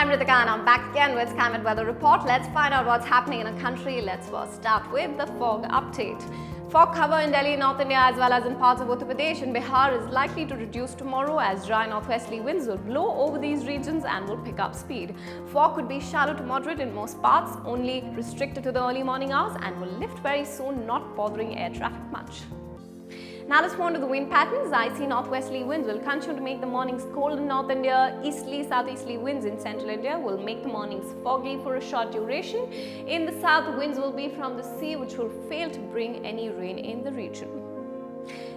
I'm Ritika and I'm back again with Skymet Weather Report. Let's find out what's happening in the country. Let's first start with the fog update. Fog cover in Delhi, North India as well as in parts of Uttar Pradesh and Bihar is likely to reduce tomorrow as dry northwesterly winds will blow over these regions and will pick up speed. Fog could be shallow to moderate in most parts, only restricted to the early morning hours and will lift very soon, not bothering air traffic much. Now let's move on to the wind patterns. Icy northwesterly winds will continue to make the mornings cold in North India. Easterly, southeasterly winds in central India will make the mornings foggy for a short duration. In the south, winds will be from the sea, which will fail to bring any rain in the region.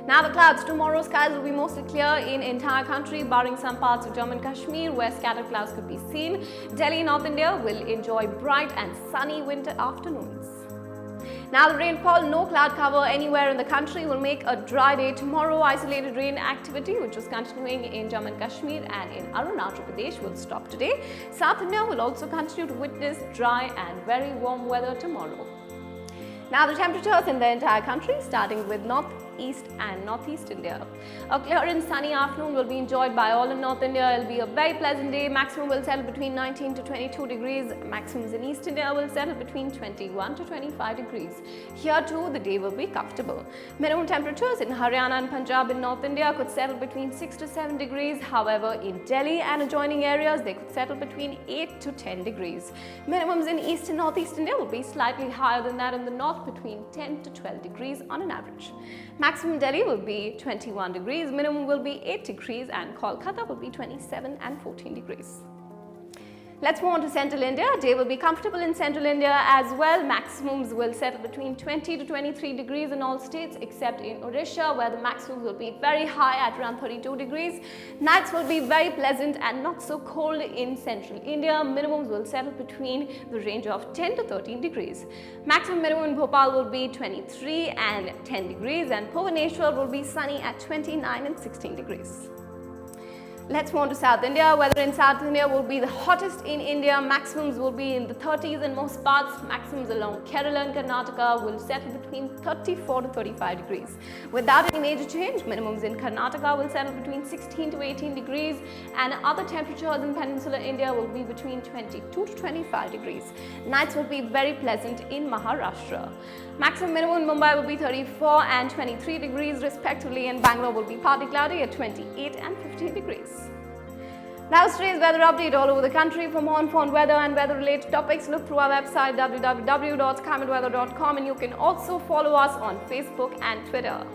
Now the clouds. Tomorrow skies will be mostly clear in entire country, barring some parts of Jammu and Kashmir where scattered clouds could be seen. Delhi, North India will enjoy bright and sunny winter afternoons. Now the rainfall, no cloud cover anywhere in the country will make a dry day tomorrow. Isolated rain activity which was continuing in Jammu and Kashmir and in Arunachal Pradesh will stop today. South India will also continue to witness dry and very warm weather tomorrow. Now the temperatures in the entire country, starting with northeast and northeast India. A clear and sunny afternoon will be enjoyed by all in North India. It will be a very pleasant day. Maximum will settle between 19 to 22 degrees. Maximums in East India will settle between 21 to 25 degrees. Here too, the day will be comfortable. Minimum temperatures in Haryana and Punjab in North India could settle between 6 to 7 degrees. However, in Delhi and adjoining areas, they could settle between 8 to 10 degrees. Minimums in East and Northeast India will be slightly higher than that in the north, between 10 to 12 degrees on an average. Maximum Delhi will be 21 degrees, minimum will be 8 degrees and Kolkata will be 27 and 14 degrees. Let's move on to Central India. Day will be comfortable in Central India as well. Maximums will settle between 20 to 23 degrees in all states except in Odisha where the maximums will be very high at around 32 degrees. Nights will be very pleasant and not so cold in Central India. Minimums will settle between the range of 10 to 13 degrees. Maximum minimum in Bhopal will be 23 and 10 degrees and Bhubaneswar will be sunny at 29 and 16 degrees. Let's move on to South India. Weather in South India will be the hottest in India. Maximums will be in the 30s in most parts. Maximums along Kerala and Karnataka will settle between 34 to 35 degrees. Without any major change, minimums in Karnataka will settle between 16 to 18 degrees and other temperatures in peninsular India will be between 22 to 25 degrees. Nights will be very pleasant in Maharashtra. Maximum minimum in Mumbai will be 34 and 23 degrees respectively and Bangalore will be partly cloudy at 28 and 15 degrees. That was today's weather update all over the country. For more informed weather and weather related topics, look through our website www.skymetweather.com and you can also follow us on Facebook and Twitter.